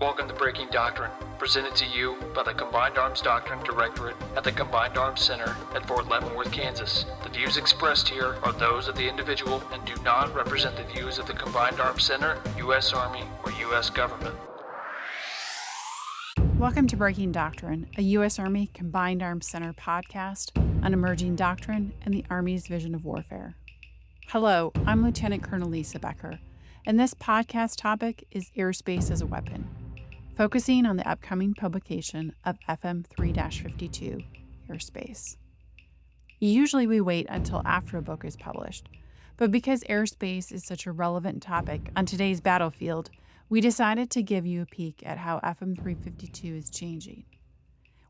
Welcome to Breaking Doctrine, presented to you by the Combined Arms Doctrine Directorate at the Combined Arms Center at Fort Leavenworth, Kansas. The views expressed here are those of the individual and do not represent the views of the Combined Arms Center, U.S. Army, or U.S. government. Welcome to Breaking Doctrine, a U.S. Army Combined Arms Center podcast on emerging doctrine and the Army's vision of warfare. Hello, I'm Lieutenant Colonel Lisa Becker, and this podcast topic is airspace as a weapon, focusing on the upcoming publication of FM 3-52, Airspace. Usually we wait until after a book is published, but because airspace is such a relevant topic on today's battlefield, we decided to give you a peek at how FM 352 is changing.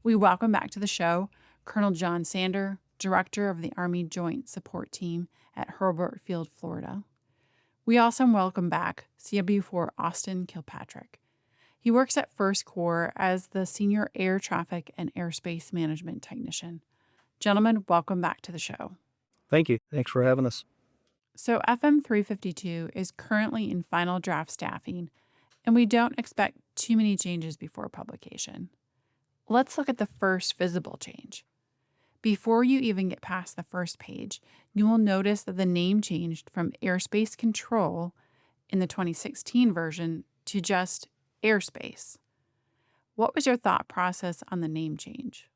We welcome back to the show Colonel John Sandor, Director of the Army Joint Support Team at Hurlburt Field, Florida. We also welcome back CW4 Austin Kilpatrick. He works at First Corps as the Senior Air Traffic and Airspace Management Technician. Gentlemen, welcome back to the show. Thank you. Thanks for having us. So FM 352 is currently in final draft staffing, and we don't expect too many changes before publication. Let's look at the first visible change. Before you even get past the first page, you will notice that the name changed from Airspace Control in the 2016 version to just Airspace. What was your thought process on the name change?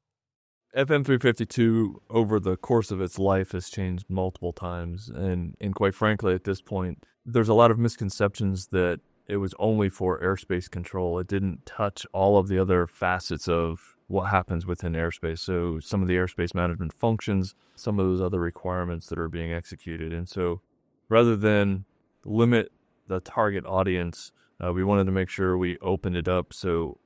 FM 352, over the course of its life, has changed multiple times. And quite frankly, at this point, there's a lot of misconceptions that it was only for airspace control. It didn't touch all of the other facets of what happens within airspace. So some of the airspace management functions, some of those other requirements that are being executed. And so rather than limit the target audience, we wanted to make sure we opened it up so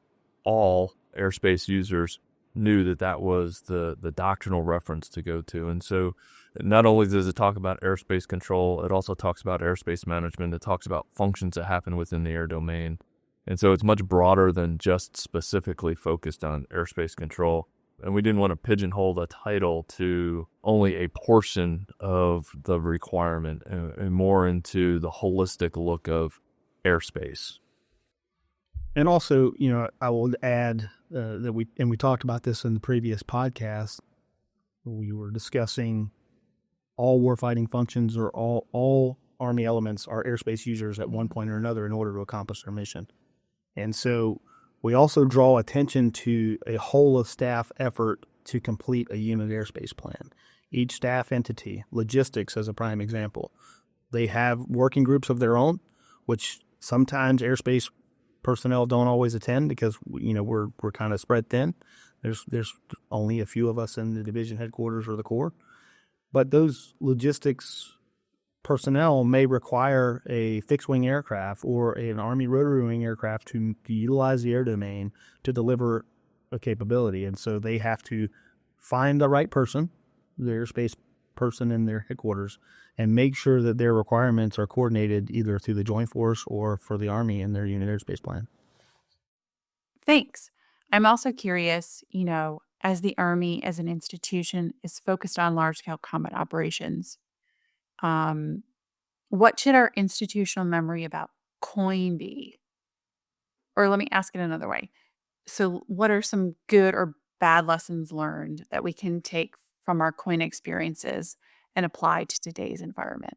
all airspace users knew that that was the doctrinal reference to go to. And so not only does it talk about airspace control, it also talks about airspace management. It talks about functions that happen within the air domain. And so it's much broader than just specifically focused on airspace control. And we didn't want to pigeonhole the title to only a portion of the requirement and more into the holistic look of airspace. And also, I will add that we talked about this in the previous podcast. We were discussing all warfighting functions or all Army elements are airspace users at one point or another in order to accomplish their mission. And so we also draw attention to a whole of staff effort to complete a unit airspace plan. Each staff entity, logistics as a prime example, they have working groups of their own, which sometimes airspace personnel don't always attend because we're kind of spread thin. There's only a few of us in the division headquarters or the Corps, but those logistics personnel may require a fixed-wing aircraft or an Army rotary-wing aircraft to utilize the air domain to deliver a capability. And so they have to find the right person, the airspace person in their headquarters, and make sure that their requirements are coordinated either through the Joint Force or for the Army in their unit airspace plan. Thanks. I'm also curious, as the Army as an institution is focused on large-scale combat operations, what should our institutional memory about COIN be? Or let me ask it another way. So what are some good or bad lessons learned that we can take from our COIN experiences and apply to today's environment?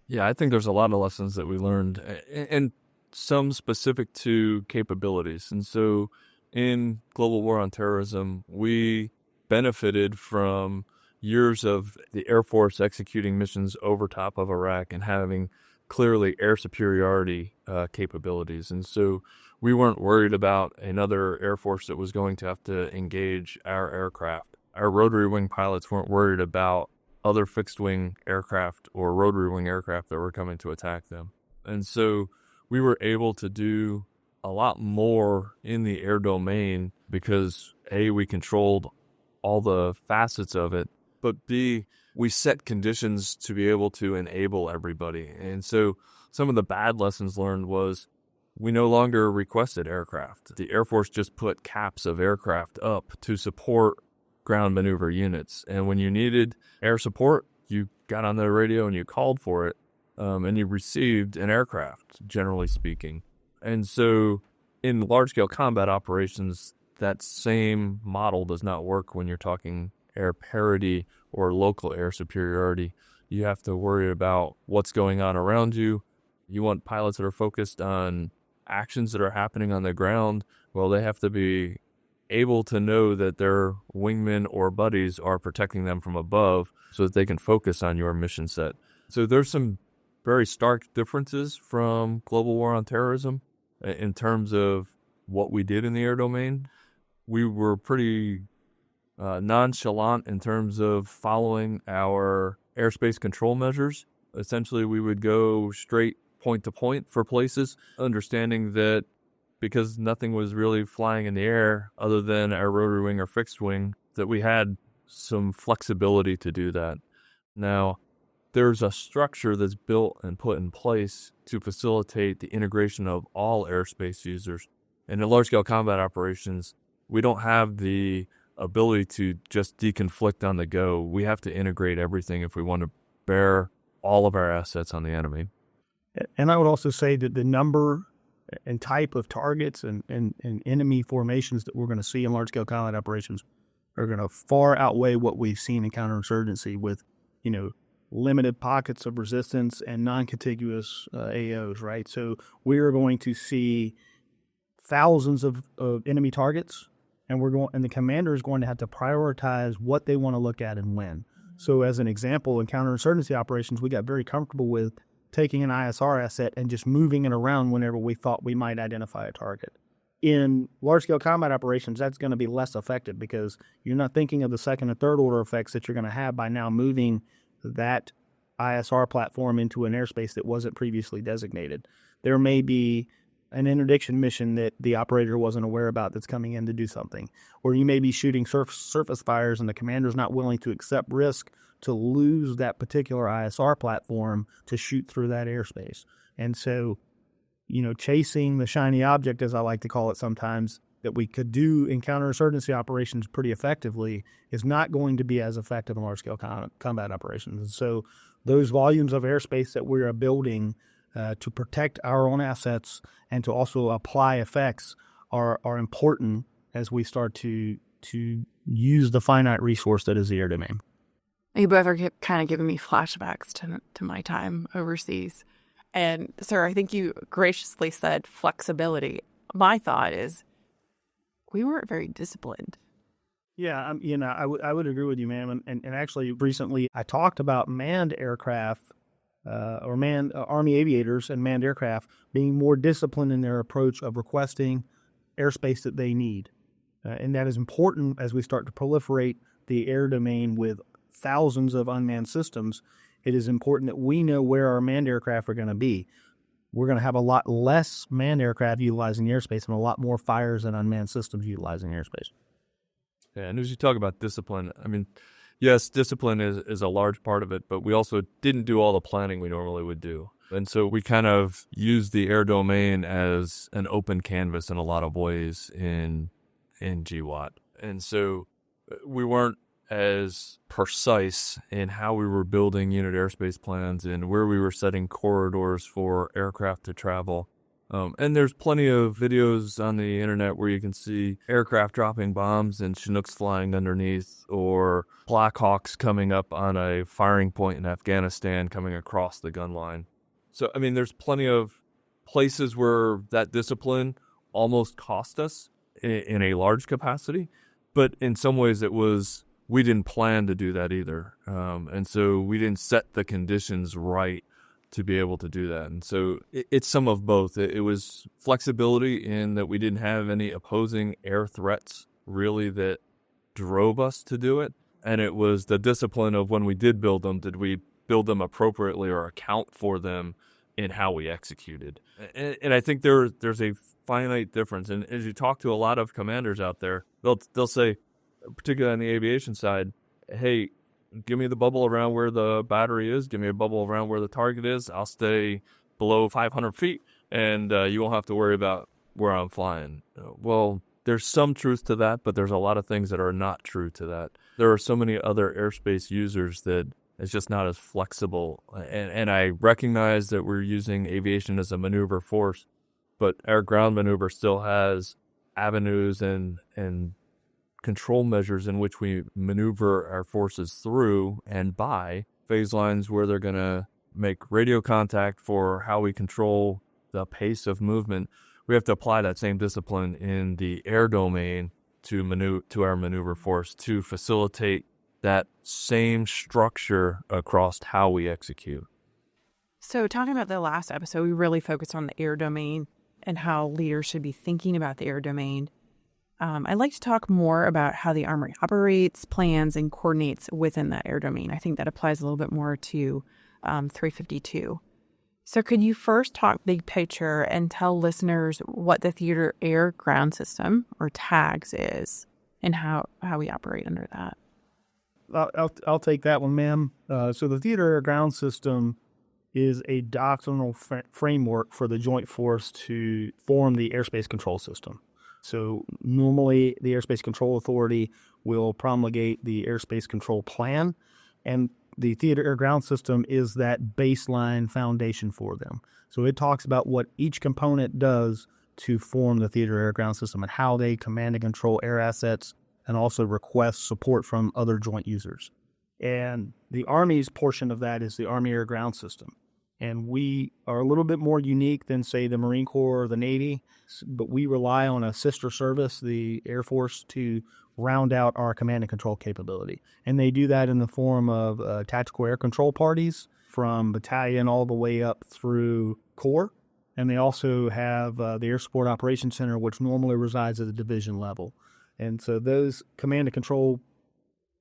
Yeah, I think there's a lot of lessons that we learned, and some specific to capabilities. And so in Global War on Terrorism, we benefited from years of the Air Force executing missions over top of Iraq and having clearly air superiority capabilities. And so we weren't worried about another Air Force that was going to have to engage our aircraft. Our rotary wing pilots weren't worried about other fixed wing aircraft or rotary wing aircraft that were coming to attack them. And so we were able to do a lot more in the air domain because A, we controlled all the facets of it, but B, we set conditions to be able to enable everybody. And so some of the bad lessons learned was we no longer requested aircraft. The Air Force just put caps of aircraft up to support ground maneuver units. And when you needed air support, you got on the radio and you called for it, and you received an aircraft, generally speaking. And so in large-scale combat operations, that same model does not work when you're talking air parity or local air superiority. You have to worry about what's going on around you. You want pilots that are focused on actions that are happening on the ground. Well, they have to be able to know that their wingmen or buddies are protecting them from above so that they can focus on your mission set. So there's some very stark differences from global war on terrorism in terms of what we did in the air domain. We were pretty nonchalant in terms of following our airspace control measures. Essentially, we would go straight point to point for places, understanding that because nothing was really flying in the air other than our rotary wing or fixed wing, that we had some flexibility to do that. Now, there's a structure that's built and put in place to facilitate the integration of all airspace users. And in large-scale combat operations, we don't have the ability to just deconflict on the go. We have to integrate everything if we want to bear all of our assets on the enemy. And I would also say that the number and type of targets and enemy formations that we're going to see in large-scale combat operations are going to far outweigh what we've seen in counterinsurgency with, limited pockets of resistance and non-contiguous AOs, right? So we are going to see thousands of enemy targets, and the commander is going to have to prioritize what they want to look at and when. So as an example, in counterinsurgency operations, we got very comfortable with taking an ISR asset and just moving it around whenever we thought we might identify a target. In large-scale combat operations, that's going to be less effective because you're not thinking of the second and third order effects that you're going to have by now moving that ISR platform into an airspace that wasn't previously designated. There may be an interdiction mission that the operator wasn't aware about that's coming in to do something. Or you may be shooting surface fires and the commander's not willing to accept risk to lose that particular ISR platform to shoot through that airspace. And so, chasing the shiny object, as I like to call it sometimes, that we could do in counterinsurgency operations pretty effectively is not going to be as effective in large-scale combat operations. And so those volumes of airspace that we are building to protect our own assets and to also apply effects are important as we start to use the finite resource that is the air domain. You both are kind of giving me flashbacks to my time overseas. And, sir, I think you graciously said flexibility. My thought is we weren't very disciplined. Yeah, I would agree with you, ma'am. And actually, recently I talked about manned aircraft or manned Army aviators and manned aircraft being more disciplined in their approach of requesting airspace that they need. And that is important as we start to proliferate the air domain with thousands of unmanned systems. It is important that we know where our manned aircraft are going to be. We're going to have a lot less manned aircraft utilizing the airspace and a lot more fires and unmanned systems utilizing airspace. Yeah, and as you talk about discipline, yes, discipline is a large part of it, but we also didn't do all the planning we normally would do. And so we kind of used the air domain as an open canvas in a lot of ways in GWAT. And so we weren't as precise in how we were building unit airspace plans and where we were setting corridors for aircraft to travel. And there's plenty of videos on the internet where you can see aircraft dropping bombs and Chinooks flying underneath, or Blackhawks coming up on a firing point in Afghanistan coming across the gun line. So, there's plenty of places where that discipline almost cost us in a large capacity, but in some ways we didn't plan to do that either. And so we didn't set the conditions right to be able to do that. And so it's some of both. It was flexibility in that we didn't have any opposing air threats really that drove us to do it. And it was the discipline of when we did build them, did we build them appropriately or account for them in how we executed? And I think there's a finite difference. And as you talk to a lot of commanders out there, they'll say, particularly on the aviation side, hey, give me the bubble around where the battery is. Give me a bubble around where the target is. I'll stay below 500 feet, and you won't have to worry about where I'm flying. Well, there's some truth to that, but there's a lot of things that are not true to that. There are so many other airspace users that it's just not as flexible. And I recognize that we're using aviation as a maneuver force, but our ground maneuver still has avenues and control measures in which we maneuver our forces through and by phase lines where they're going to make radio contact for how we control the pace of movement. We have to apply that same discipline in the air domain to our maneuver force to facilitate that same structure across how we execute. So talking about the last episode, we really focused on the air domain and how leaders should be thinking about the air domain. I'd like to talk more about how the Army operates, plans, and coordinates within that air domain. I think that applies a little bit more to 352. So could you first talk big picture and tell listeners what the Theater Air Ground System, or TAGS, is and how we operate under that? I'll take that one, ma'am. So the Theater Air Ground System is a doctrinal framework for the Joint Force to form the airspace control system. So normally the Airspace Control Authority will promulgate the Airspace Control Plan, and the Theater Air Ground System is that baseline foundation for them. So it talks about what each component does to form the Theater Air Ground System and how they command and control air assets and also request support from other joint users. And the Army's portion of that is the Army Air Ground System. And we are a little bit more unique than, say, the Marine Corps or the Navy, but we rely on a sister service, the Air Force, to round out our command and control capability. And they do that in the form of tactical air control parties from battalion all the way up through Corps. And they also have the Air Support Operations Center, which normally resides at the division level. And so those command and control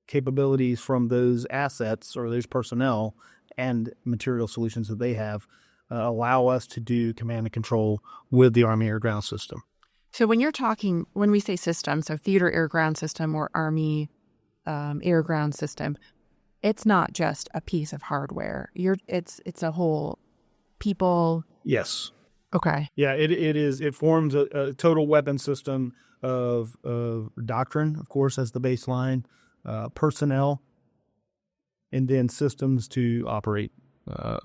capabilities from those assets or those personnel and material solutions that they have allow us to do command and control with the Army Air Ground System. So when we say system, so Theater Air Ground System or Army Air Ground System, it's not just a piece of hardware. It's a whole people. Yes. Okay. Yeah, it is. It forms a total weapon system of doctrine, of course, as the baseline, personnel, and then systems to operate,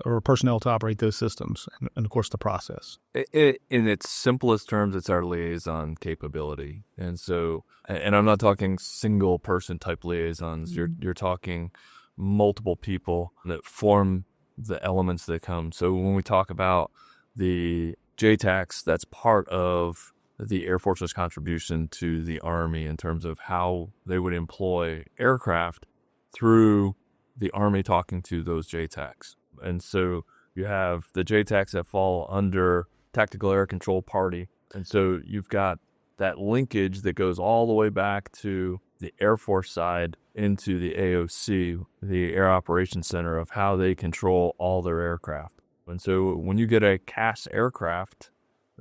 or personnel to operate those systems, and of course the process. In its simplest terms, it's our liaison capability. And so, and I'm not talking single person type liaisons. You're talking multiple people that form the elements that come. So when we talk about the JTACs, that's part of the Air Force's contribution to the Army in terms of how they would employ aircraft through the Army talking to those JTACs. And so you have the JTACs that fall under Tactical Air Control Party. And so you've got that linkage that goes all the way back to the Air Force side into the AOC, the Air Operations Center, of how they control all their aircraft. And so when you get a CAS aircraft,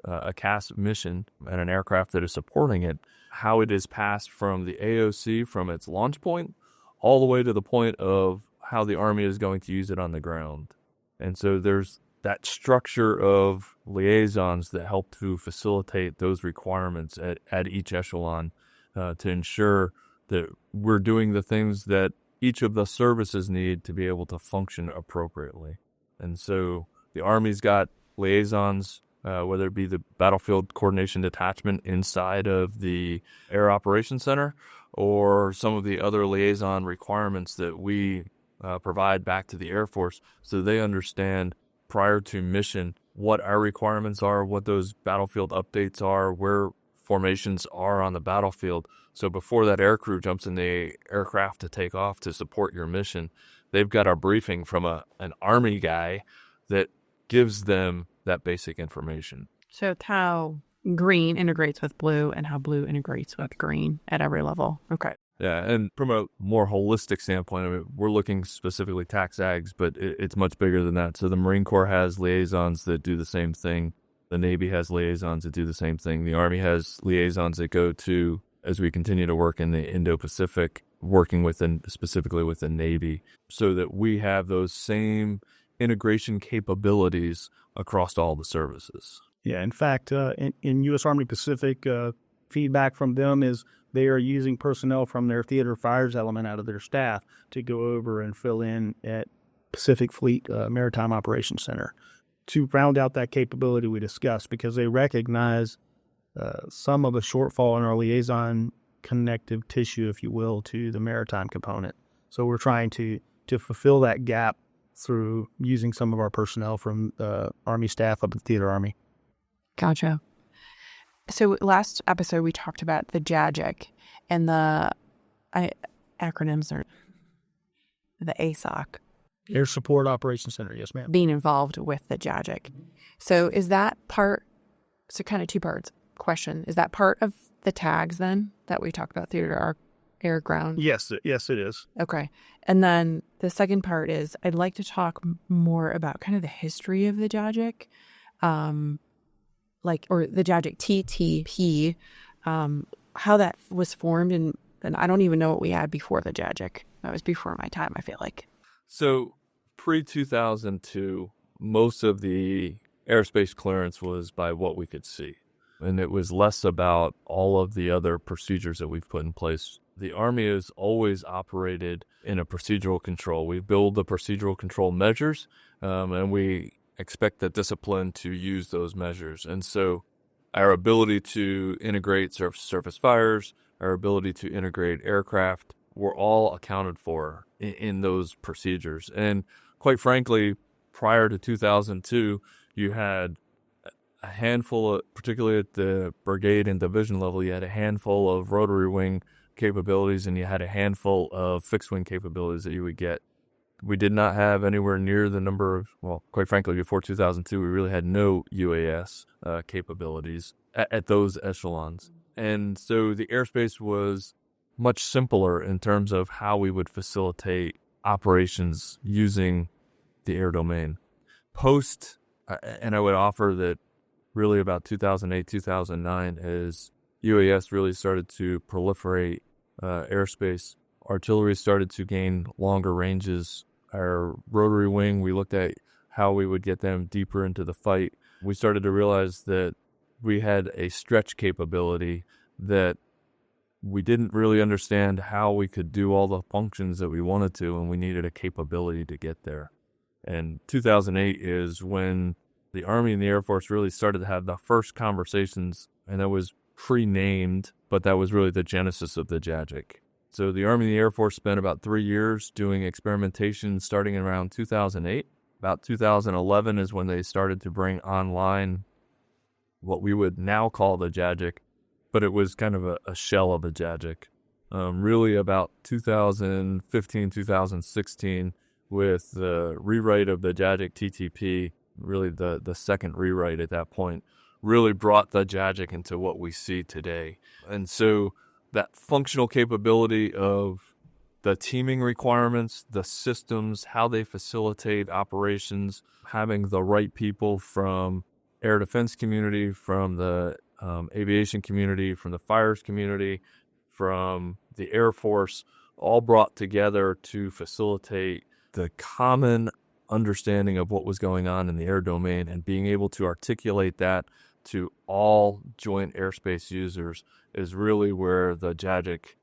a CAS mission, and an aircraft that is supporting it, how it is passed from the AOC, from its launch point, all the way to the point of how the Army is going to use it on the ground. And so there's that structure of liaisons that help to facilitate those requirements at each echelon to ensure that we're doing the things that each of the services need to be able to function appropriately. And so the Army's got liaisons, whether it be the Battlefield Coordination Detachment inside of the Air Operations Center, or some of the other liaison requirements that we provide back to the Air Force, so they understand prior to mission what our requirements are, what those battlefield updates are, where formations are on the battlefield. So before that aircrew jumps in the aircraft to take off to support your mission, they've got a briefing from an Army guy that gives them that basic information. So it's how green integrates with blue and how blue integrates with green at every level. Okay. Yeah, and from a more holistic standpoint, I mean, we're looking specifically TACSAGs, but it's much bigger than that. So the Marine Corps has liaisons that do the same thing. The Navy has liaisons that do the same thing. The Army has liaisons that go to, as we continue to work in the Indo-Pacific, working specifically with the Navy, so that we have those same integration capabilities across all the services. Yeah, in fact, in U.S. Army Pacific, feedback from them is they are using personnel from their theater fires element out of their staff to go over and fill in at Pacific Fleet Maritime Operations Center to round out that capability we discussed, because they recognize some of a shortfall in our liaison connective tissue, if you will, to the maritime component. So we're trying to fulfill that gap through using some of our personnel from the Army staff up at Theater Army. Gotcha. So last episode, we talked about the JAGIC and the acronyms are the ASOC. Air Support Operations Center, yes, ma'am. Being involved with the JAGIC. So is that part, so kind of two parts question, is that part of the tags then that we talked about, theater, air, ground? Yes, it is. Okay. And then the second part is I'd like to talk more about kind of the history of the JAGIC, or the JAGIC TTP, how that was formed. And I don't even know what we had before the JAGIC. That was before my time, I feel like. So pre-2002, most of the airspace clearance was by what we could see. And it was less about all of the other procedures that we've put in place. The Army has always operated in a procedural control. We build the procedural control measures, and we expect the discipline to use those measures. And so our ability to integrate surface fires, our ability to integrate aircraft, were all accounted for in those procedures. And quite frankly, prior to 2002, you had a handful of, particularly at the brigade and division level, you had a handful of rotary wing capabilities and you had a handful of fixed wing capabilities that you would get. We did not have anywhere near the number of, well, quite frankly, before 2002, we really had no UAS capabilities at those echelons. And so the airspace was much simpler in terms of how we would facilitate operations using the air domain. Post, and I would offer that really about 2008, 2009, as UAS really started to proliferate airspace, artillery started to gain longer ranges. Our rotary wing, we looked at how we would get them deeper into the fight. We started to realize that we had a stretch capability that we didn't really understand how we could do all the functions that we wanted to, and we needed a capability to get there. And 2008 is when the Army and the Air Force really started to have the first conversations, and that was pre-named, but that was really the genesis of the JAGIC. So the Army and the Air Force spent about 3 years doing experimentation starting in around 2008. About 2011 is when they started to bring online what we would now call the JAGIC, but it was kind of a shell of a JAGIC. Really about 2015, 2016, with the rewrite of the JAGIC TTP, really the second rewrite at that point, really brought the JAGIC into what we see today. And so that functional capability of the teaming requirements, the systems, how they facilitate operations, having the right people from air defense community, from the aviation community, from the fires community, from the Air Force, all brought together to facilitate the common understanding of what was going on in the air domain and being able to articulate that to all joint airspace users is really where the JAGIC,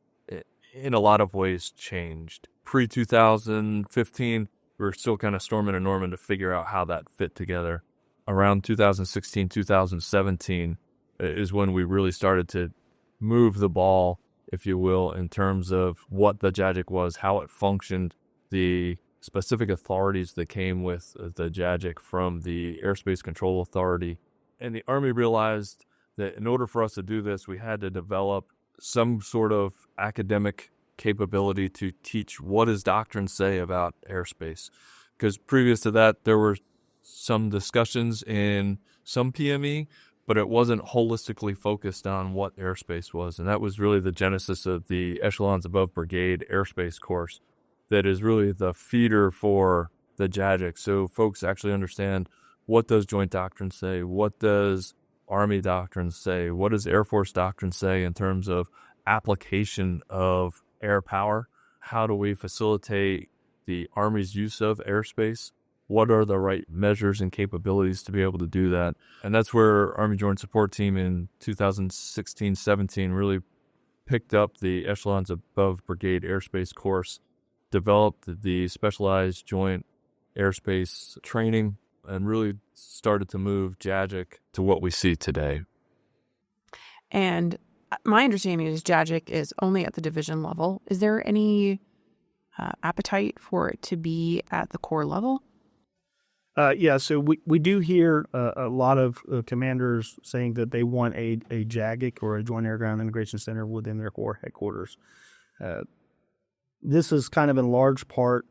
in a lot of ways, changed. Pre-2015, we were still kind of storming and norming to figure out how that fit together. Around 2016, 2017 is when we really started to move the ball, if you will, in terms of what the JAGIC was, how it functioned, the specific authorities that came with the JAGIC from the Airspace Control Authority. And the Army realized that in order for us to do this, we had to develop some sort of academic capability to teach what does doctrine say about airspace. Because previous to that, there were some discussions in some PME, but it wasn't holistically focused on what airspace was. And that was really the genesis of the Echelons Above Brigade airspace course that is really the feeder for the JAGIC. So folks actually understand, what does joint doctrine say? What does Army doctrine say? What does Air Force doctrine say in terms of application of air power? How do we facilitate the Army's use of airspace? What are the right measures and capabilities to be able to do that? And that's where Army Joint Support Team in 2016-17 really picked up the Echelons Above Brigade airspace course, developed the specialized joint airspace training and really started to move JAGIC to what we see today. And my understanding is JAGIC is only at the division level. Is there any appetite for it to be at the corps level? So we do hear a lot of commanders saying that they want a JAGIC or a Joint Air Ground Integration Center within their corps headquarters. This is kind of in large part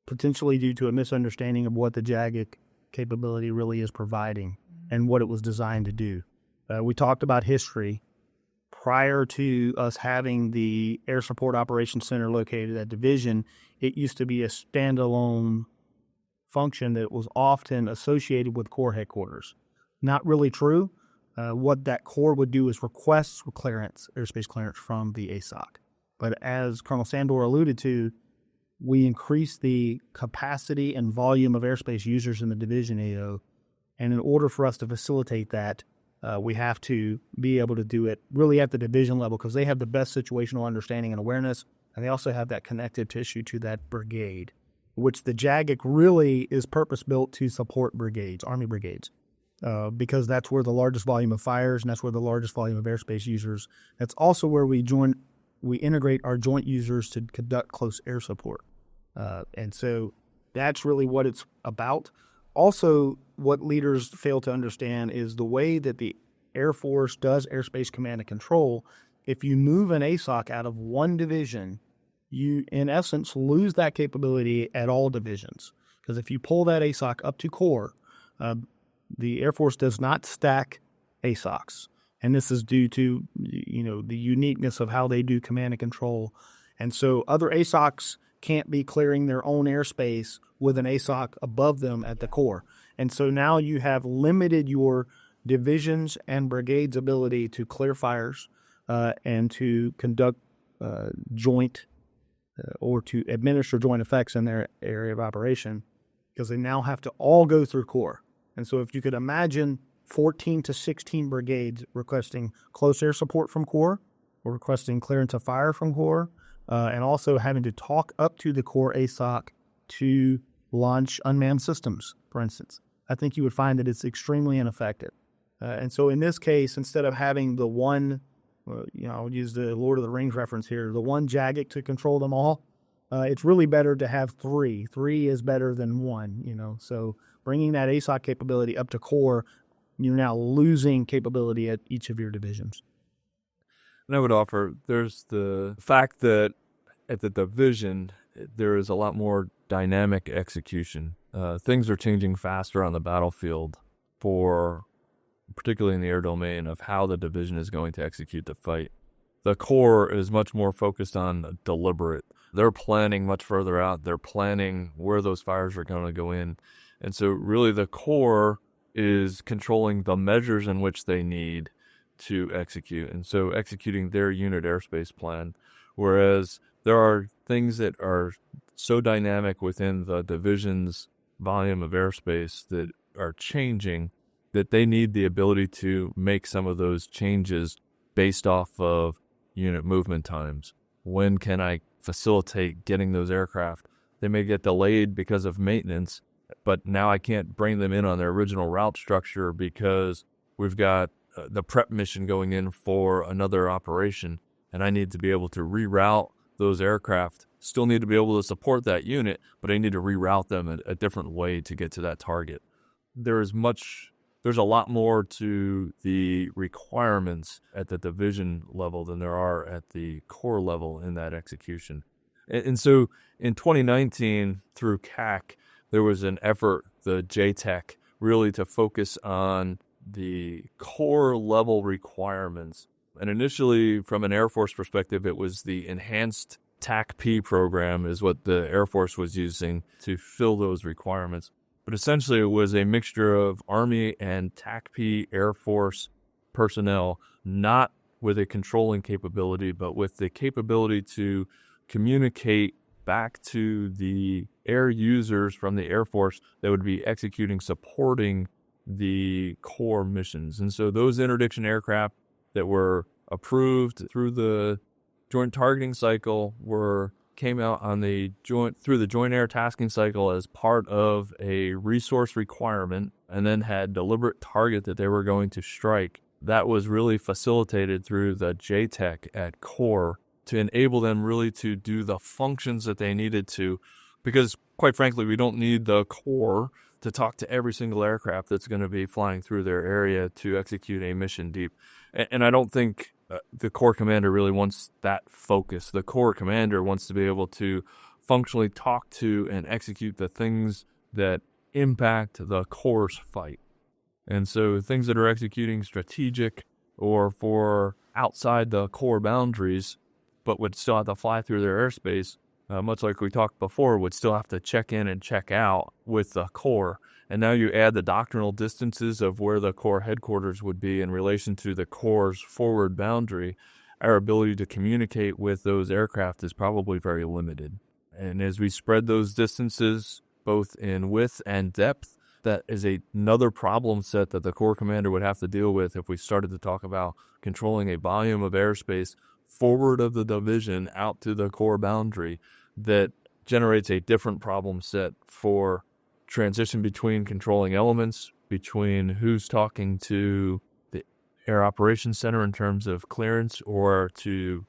potentially due to a misunderstanding of what the JAGIC capability really is providing and what it was designed to do. We talked about history. Prior to us having the Air Support Operations Center located at Division, it used to be a standalone function that was often associated with Corps headquarters. Not really true. What that Corps would do is request clearance, airspace clearance from the ASOC. But as Colonel Sandor alluded to, we increased the capacity and volume of airspace users in the Division AO, and in order for us to facilitate that, we have to be able to do it really at the division level because they have the best situational understanding and awareness, and they also have that connective tissue to that brigade, which the JAGIC really is purpose-built to support brigades, Army brigades, because that's where the largest volume of fires and that's where the largest volume of airspace users. That's also where we integrate our joint users to conduct close air support. And so that's really what it's about. Also, what leaders fail to understand is the way that the Air Force does airspace command and control. If you move an ASOC out of one division, you, in essence, lose that capability at all divisions. Because if you pull that ASOC up to Corps, the Air Force does not stack ASOCs. And this is due to, the uniqueness of how they do command and control. And so other ASOCs can't be clearing their own airspace with an ASOC above them at the Corps. And so now you have limited your divisions and brigades' ability to clear fires and to conduct joint or to administer joint effects in their area of operation, because they now have to all go through Corps. And so if you could imagine 14 to 16 brigades requesting close air support from Corps or requesting clearance of fire from Corps, and also having to talk up to the Corps ASOC to launch unmanned systems, for instance, I think you would find that it's extremely ineffective. And so in this case, instead of having the one, I'll use the Lord of the Rings reference here, the one JAGIC to control them all, it's really better to have three. Three is better than one, So bringing that ASOC capability up to Corps, you're now losing capability at each of your divisions. And I would offer, there's the fact that at the division, there is a lot more dynamic execution. Things are changing faster on the battlefield, particularly in the air domain, of how the division is going to execute the fight. The Corps is much more focused on deliberate. They're planning much further out. They're planning where those fires are going to go in. And so really the Corps is controlling the measures in which they need to execute, and so executing their unit airspace plan, whereas there are things that are so dynamic within the division's volume of airspace that are changing that they need the ability to make some of those changes based off of unit movement times. When can I facilitate getting those aircraft? They may get delayed because of maintenance, but now I can't bring them in on their original route structure because we've got the prep mission going in for another operation, and I need to be able to reroute those aircraft. Still need to be able to support that unit, but I need to reroute them in a different way to get to that target. There's a lot more to the requirements at the division level than there are at the Corps level in that execution. And so in 2019, through CAC, there was an effort, the JTEC, really to focus on the Corps level requirements. And initially, from an Air Force perspective, it was the enhanced TAC-P program is what the Air Force was using to fill those requirements. But essentially, it was a mixture of Army and TAC-P Air Force personnel, not with a controlling capability, but with the capability to communicate back to the air users from the Air Force that would be executing, supporting the Corps missions. And so those interdiction aircraft that were approved through the joint targeting cycle were came out on through the Joint Air Tasking Cycle as part of a resource requirement and then had deliberate target that they were going to strike. That was really facilitated through the JTEC at Core to enable them really to do the functions that they needed to, because quite frankly, we don't need the Core to talk to every single aircraft that's going to be flying through their area to execute a mission deep. And I don't think the Corps commander really wants that focus. The Corps commander wants to be able to functionally talk to and execute the things that impact the Corps' fight. And so things that are executing strategic or for outside the Corps boundaries, but would still have to fly through their airspace, much like we talked before, would still have to check in and check out with the Corps. And now you add the doctrinal distances of where the Corps headquarters would be in relation to the Corps' forward boundary. Our ability to communicate with those aircraft is probably very limited. And as we spread those distances, both in width and depth, that is another problem set that the Corps commander would have to deal with if we started to talk about controlling a volume of airspace forward of the division out to the Corps boundary that generates a different problem set for transition between controlling elements, between who's talking to the Air Operations Center in terms of clearance or to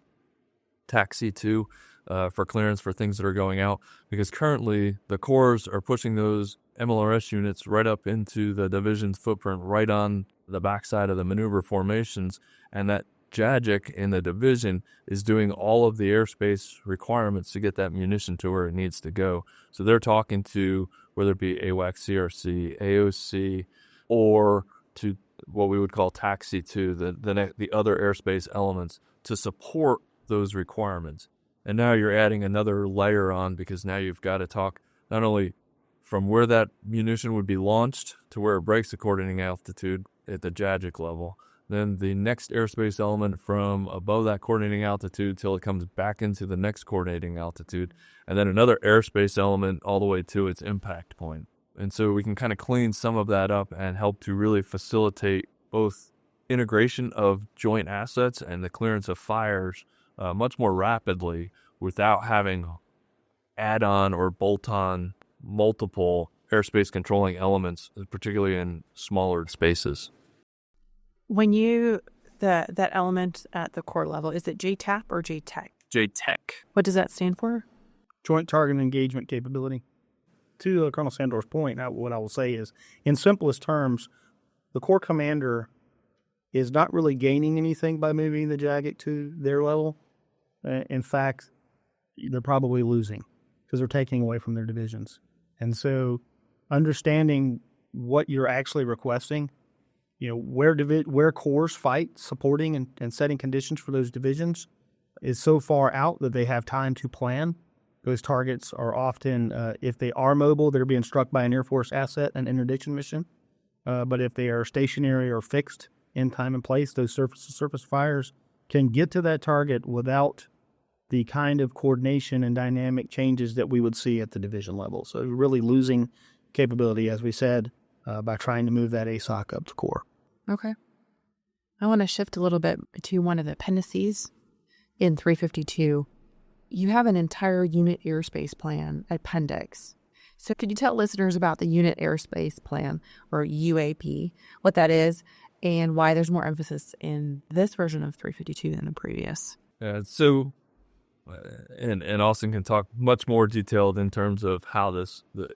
taxi to for clearance for things that are going out. Because currently the Corps are pushing those MLRS units right up into the division's footprint, right on the backside of the maneuver formations, and that JAGIC in the division is doing all of the airspace requirements to get that munition to where it needs to go. So they're talking to, whether it be AWAC, CRC, AOC, or to what we would call taxi to the other airspace elements to support those requirements. And now you're adding another layer on, because now you've got to talk not only from where that munition would be launched to where it breaks the coordinating altitude at the JAGIC level, then the next airspace element from above that coordinating altitude till it comes back into the next coordinating altitude, and then another airspace element all the way to its impact point. And so we can kind of clean some of that up and help to really facilitate both integration of joint assets and the clearance of fires much more rapidly without having add-on or bolt-on multiple airspace controlling elements, particularly in smaller spaces. When that element at the core level, is it JTAP or JTEC? JTEC. What does that stand for? Joint Target Engagement Capability. To Colonel Sandor's point, what I will say is, in simplest terms, the Corps commander is not really gaining anything by moving the JAGIC to their level. In fact, they're probably losing because they're taking away from their divisions. And so understanding what you're actually requesting, where Corps fight, supporting and setting conditions for those divisions is so far out that they have time to plan. Those targets are often, if they are mobile, they're being struck by an Air Force asset, an interdiction mission. But if they are stationary or fixed in time and place, those surface fires can get to that target without the kind of coordination and dynamic changes that we would see at the division level. So really losing capability, as we said, by trying to move that ASOC up to Corps. Okay. I want to shift a little bit to one of the appendices in 352. You have an entire Unit Airspace Plan appendix. So could you tell listeners about the Unit Airspace Plan, or UAP, what that is, and why there's more emphasis in this version of 352 than the previous? And Austin can talk much more detailed in terms of how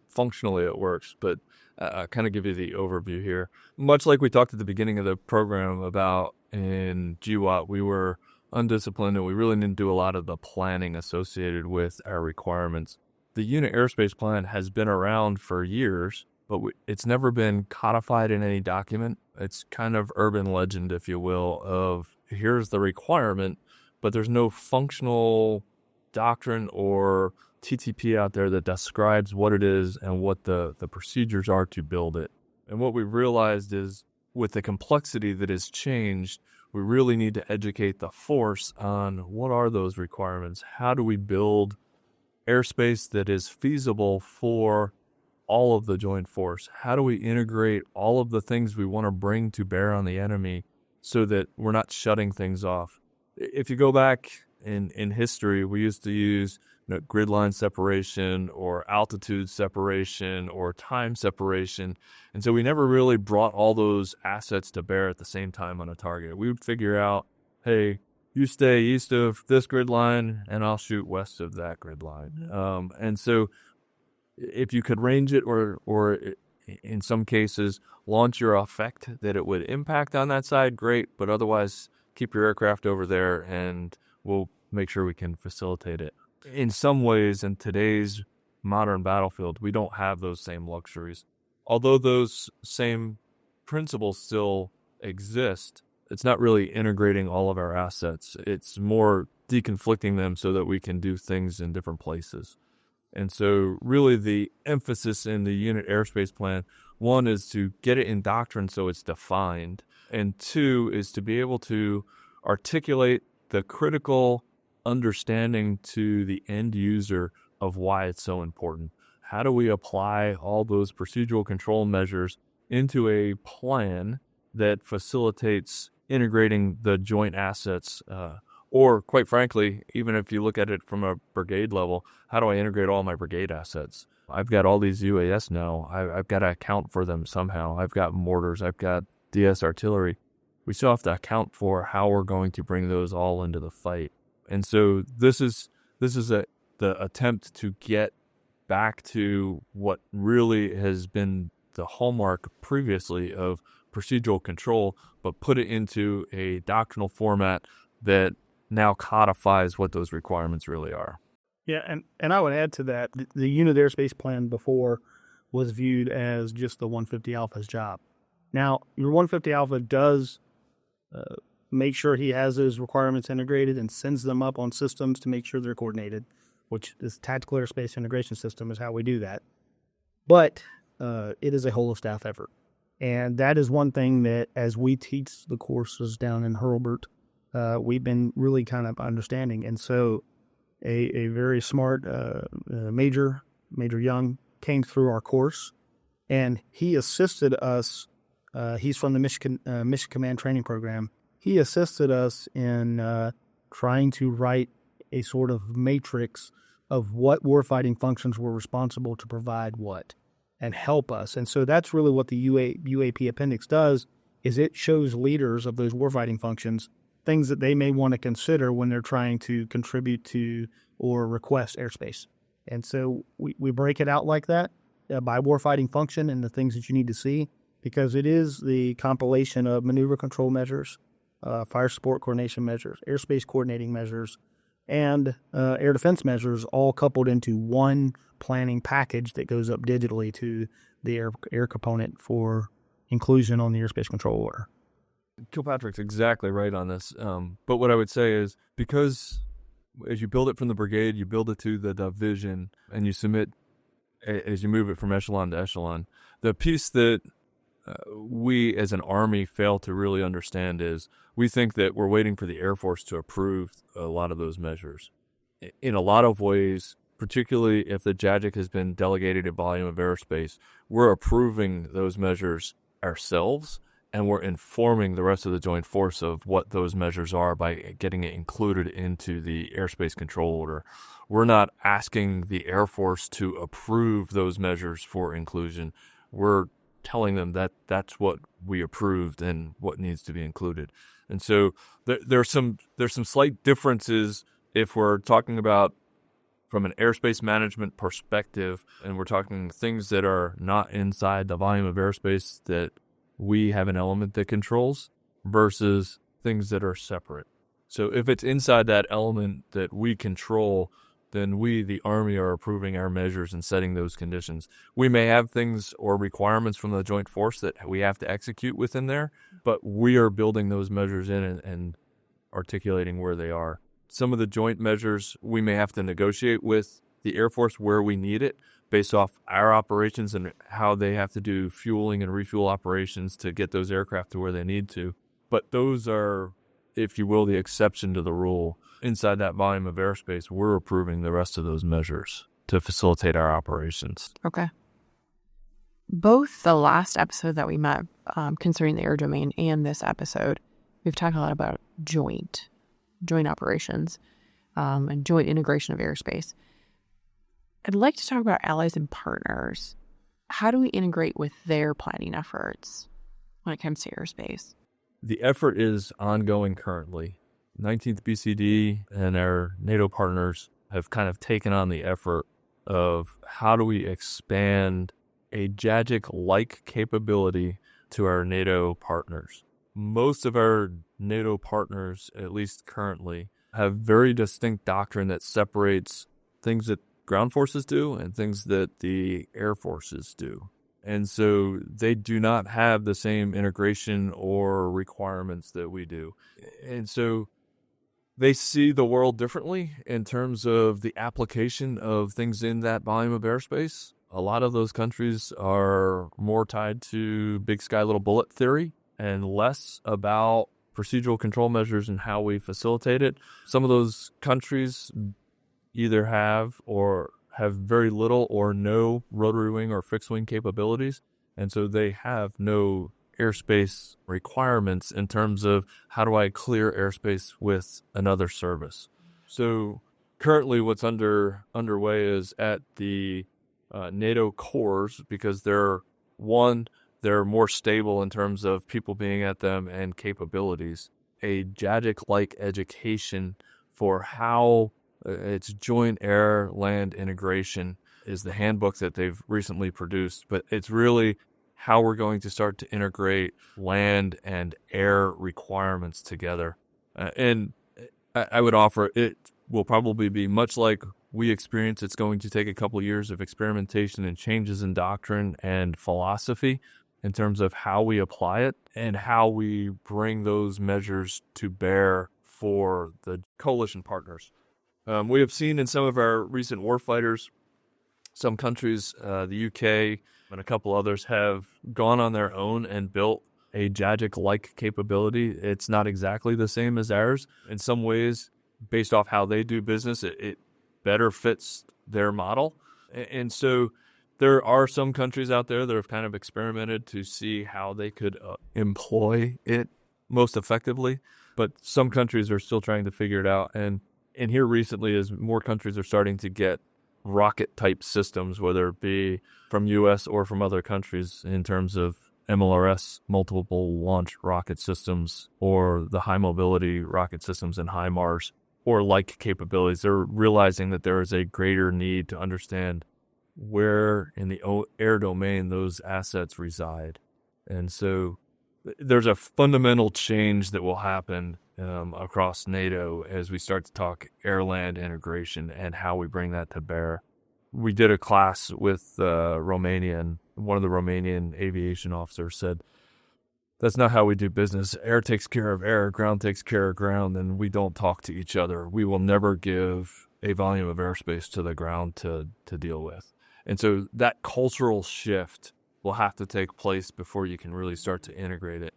functionally it works, but I'll kind of give you the overview here. Much like we talked at the beginning of the program about in GWAT, we were undisciplined and we really didn't do a lot of the planning associated with our requirements. The Unit Airspace Plan has been around for years, but it's never been codified in any document. It's kind of urban legend, if you will, of here's the requirement, but there's no functional doctrine or TTP out there that describes what it is and what the procedures are to build it. And what we've realized is with the complexity that has changed, we really need to educate the force on what are those requirements. How do we build airspace that is feasible for all of the joint force? How do we integrate all of the things we want to bring to bear on the enemy so that we're not shutting things off? If you go back in history, we used to use grid line separation or altitude separation or time separation. And so we never really brought all those assets to bear at the same time on a target. We would figure out, hey, you stay east of this grid line and I'll shoot west of that grid line. And so if you could range it or in some cases launch your effect that it would impact on that side, great. But otherwise, keep your aircraft over there and we'll make sure we can facilitate it. In some ways, in today's modern battlefield, we don't have those same luxuries. Although those same principles still exist, it's not really integrating all of our assets. It's more deconflicting them so that we can do things in different places. And so really the emphasis in the Unit Airspace Plan, one is to get it in doctrine so it's defined, and two is to be able to articulate the critical understanding to the end user of why it's so important. How do we apply all those procedural control measures into a plan that facilitates integrating the joint assets? Or quite frankly, even if you look at it from a brigade level, how do I integrate all my brigade assets? I've got all these UAS now. I've got to account for them somehow. I've got mortars. I've got DS artillery. We still have to account for how we're going to bring those all into the fight. And so this is the attempt to get back to what really has been the hallmark previously of procedural control, but put it into a doctrinal format that now codifies what those requirements really are. Yeah, and I would add to that, the Unit Airspace Plan before was viewed as just the 150 Alpha's job. Now, your 150 Alpha does make sure he has those requirements integrated and sends them up on systems to make sure they're coordinated, which this Tactical Airspace Integration System is how we do that. But it is a whole of staff effort. And that is one thing that as we teach the courses down in Hurlburt, we've been really kind of understanding. And so a very smart Major Young came through our course, and he assisted us. He's from the Mission Command Training Program. He assisted us in trying to write a sort of matrix of what warfighting functions were responsible to provide what and help us. And so that's really what the UAP appendix does, is it shows leaders of those warfighting functions things that they may want to consider when they're trying to contribute to or request airspace. And so we break it out like that by warfighting function and the things that you need to see, because it is the compilation of maneuver control measures, fire support coordination measures, airspace coordinating measures, and air defense measures all coupled into one planning package that goes up digitally to the air component for inclusion on the airspace control order. Kilpatrick's exactly right on this. But what I would say is, because as you build it from the brigade, you build it to the division, and you submit as you move it from echelon to echelon, the piece that we as an Army fail to really understand is we think that we're waiting for the Air Force to approve a lot of those measures. In a lot of ways, particularly if the JAGIC has been delegated a volume of airspace, we're approving those measures ourselves, and we're informing the rest of the Joint Force of what those measures are by getting it included into the airspace control order. We're not asking the Air Force to approve those measures for inclusion. We're telling them that that's what we approved and what needs to be included. And so there's some slight differences if we're talking about from an airspace management perspective, and we're talking things that are not inside the volume of airspace that we have an element that controls versus things that are separate. So if it's inside that element that we control, then we, the Army, are approving our measures and setting those conditions. We may have things or requirements from the Joint Force that we have to execute within there, but we are building those measures in and articulating where they are. Some of the joint measures we may have to negotiate with the Air Force where we need it, based off our operations and how they have to do fueling and refuel operations to get those aircraft to where they need to. But those are, if you will, the exception to the rule. Inside that volume of airspace, we're approving the rest of those measures to facilitate our operations. Okay. Both the last episode that we met concerning the air domain and this episode, we've talked a lot about joint operations and joint integration of airspace. I'd like to talk about allies and partners. How do we integrate with their planning efforts when it comes to airspace? The effort is ongoing currently. 19th BCD and our NATO partners have kind of taken on the effort of how do we expand a JAGIC-like capability to our NATO partners. Most of our NATO partners, at least currently, have very distinct doctrine that separates things that ground forces do and things that the air forces do. And so they do not have the same integration or requirements that we do. And so they see the world differently in terms of the application of things in that volume of airspace. A lot of those countries are more tied to big sky, little bullet theory and less about procedural control measures and how we facilitate it. Some of those countries either have very little or no rotary wing or fixed wing capabilities. And so they have no airspace requirements in terms of how do I clear airspace with another service. So currently what's underway is at the NATO cores, because they're more stable in terms of people being at them and capabilities. A JAGIC-like education for how it's joint air-land integration is the handbook that they've recently produced, but it's really how we're going to start to integrate land and air requirements together. And I would offer it will probably be much like we experience. It's going to take a couple of years of experimentation and changes in doctrine and philosophy in terms of how we apply it and how we bring those measures to bear for the coalition partners. We have seen in some of our recent warfighters, some countries, the UK and a couple others, have gone on their own and built a JAGIC-like capability. It's not exactly the same as ours. In some ways, based off how they do business, it better fits their model. And so there are some countries out there that have kind of experimented to see how they could employ it most effectively. But some countries are still trying to figure it out. And here recently, as more countries are starting to get rocket-type systems, whether it be from U.S. or from other countries in terms of MLRS, multiple launch rocket systems, or the high mobility rocket systems and HIMARS, or like capabilities, they're realizing that there is a greater need to understand where in the air domain those assets reside. And so there's a fundamental change that will happen across NATO as we start to talk air-land integration and how we bring that to bear. We did a class with Romania, and one of the Romanian aviation officers said, "That's not how we do business. Air takes care of air, ground takes care of ground, and we don't talk to each other. We will never give a volume of airspace to the ground to deal with." And so that cultural shift will have to take place before you can really start to integrate it.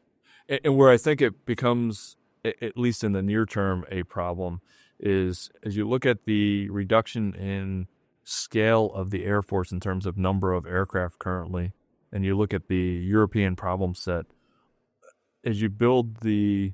And where I think it becomes, at least in the near term, a problem is as you look at the reduction in scale of the Air Force in terms of number of aircraft currently, and you look at the European problem set, as you build the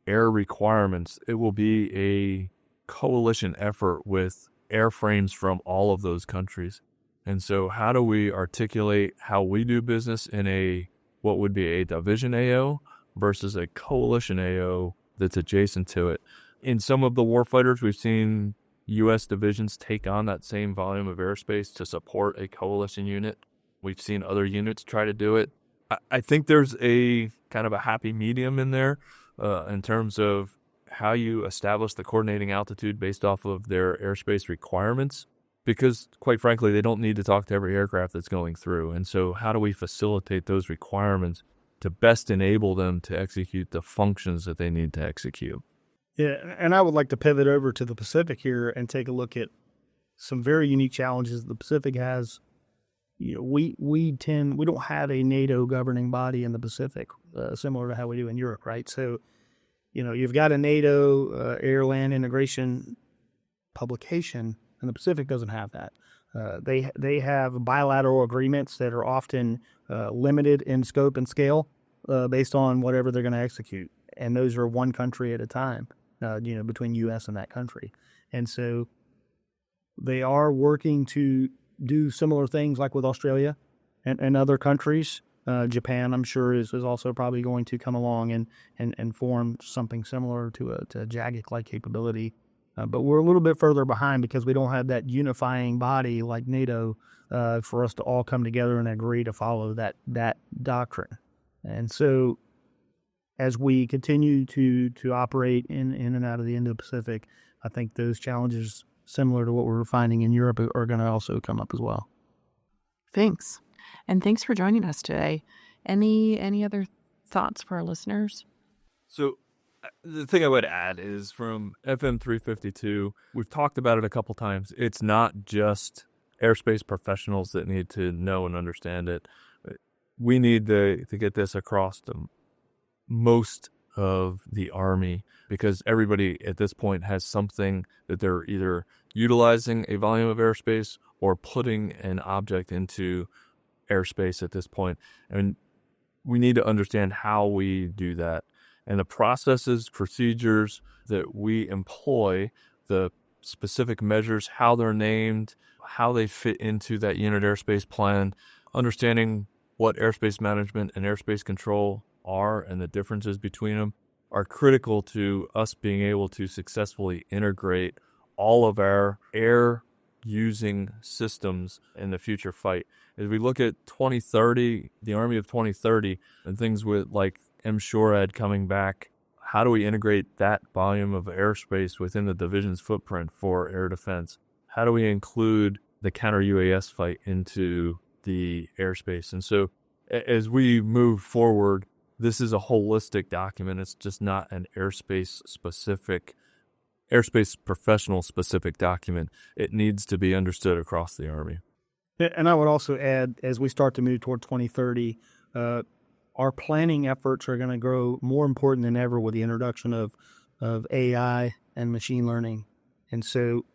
air requirements, it will be a coalition effort with airframes from all of those countries. And so how do we articulate how we do business in what would be a division AO versus a coalition AO that's adjacent to it? In some of the warfighters, we've seen U.S. divisions take on that same volume of airspace to support a coalition unit. We've seen other units try to do it. I think there's a kind of a happy medium in there in terms of how you establish the coordinating altitude based off of their airspace requirements, because quite frankly, they don't need to talk to every aircraft that's going through. And so how do we facilitate those requirements to best enable them to execute the functions that they need to execute? Yeah, and I would like to pivot over to the Pacific here and take a look at some very unique challenges the Pacific has. You know, we don't have a NATO governing body in the Pacific, similar to how we do in Europe, right? So, you know, you've got a NATO air-land integration publication, and the Pacific doesn't have that. They have bilateral agreements that are often limited in scope and scale based on whatever they're going to execute, and those are one country at a time. Between U.S. and that country, and so they are working to do similar things like with Australia and other countries. Japan, I'm sure, is also probably going to come along and form something similar to a JAGIC-like capability. But we're a little bit further behind because we don't have that unifying body like NATO for us to all come together and agree to follow that doctrine. And so as we continue to operate in and out of the Indo-Pacific, I think those challenges similar to what we're finding in Europe are going to also come up as well. Thanks. And thanks for joining us today. Any other thoughts for our listeners? So the thing I would add is from FM 352, we've talked about it a couple times. It's not just airspace professionals that need to know and understand it. We need to get this across to most of the Army, because everybody at this point has something that they're either utilizing a volume of airspace or putting an object into airspace at this point. And we need to understand how we do that. And the processes, procedures that we employ, the specific measures, how they're named, how they fit into that unit airspace plan, understanding what airspace management and airspace control are and the differences between them are critical to us being able to successfully integrate all of our air-using systems in the future fight. As we look at 2030, the Army of 2030, and things with like MSHORAD coming back, how do we integrate that volume of airspace within the division's footprint for air defense? How do we include the counter-UAS fight into the airspace? And so as we move forward, this is a holistic document. It's just not an airspace professional specific document. It needs to be understood across the Army. And I would also add, as we start to move toward 2030, our planning efforts are going to grow more important than ever with the introduction of AI and machine learning. And so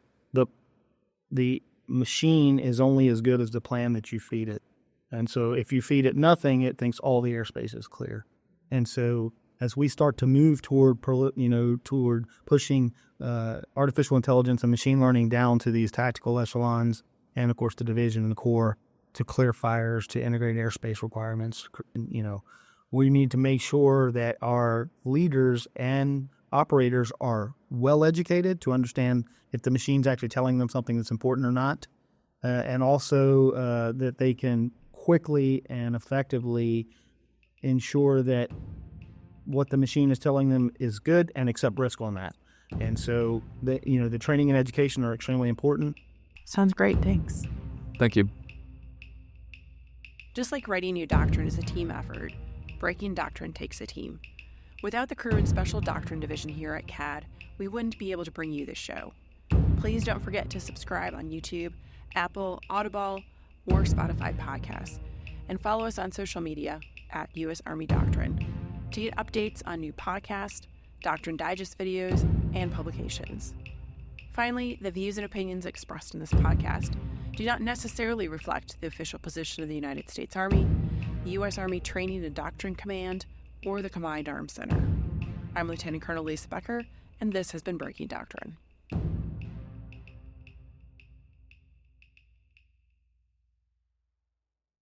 the machine is only as good as the plan that you feed it. And so if you feed it nothing, it thinks all the airspace is clear. And so as we start to move toward pushing artificial intelligence and machine learning down to these tactical echelons, and of course the division and the corps, to clear fires, to integrate airspace requirements, we need to make sure that our leaders and operators are well educated to understand if the machine's actually telling them something that's important or not, and also that they can quickly and effectively ensure that what the machine is telling them is good and accept risk on that. And so the training and education are extremely important. Sounds great. Thanks. Thank you. Just like writing new doctrine is a team effort, Breaking Doctrine takes a team. Without the crew and Special Doctrine Division here at CAD, we wouldn't be able to bring you this show. Please don't forget to subscribe on YouTube, Apple, Audible, or Spotify podcasts, and follow us on social media at U.S. Army Doctrine to get updates on new podcasts, Doctrine Digest videos, and publications. Finally, the views and opinions expressed in this podcast do not necessarily reflect the official position of the United States Army, the U.S. Army Training and Doctrine Command, or the Combined Arms Center. I'm Lieutenant Colonel Lisa Becker, and this has been Breaking Doctrine.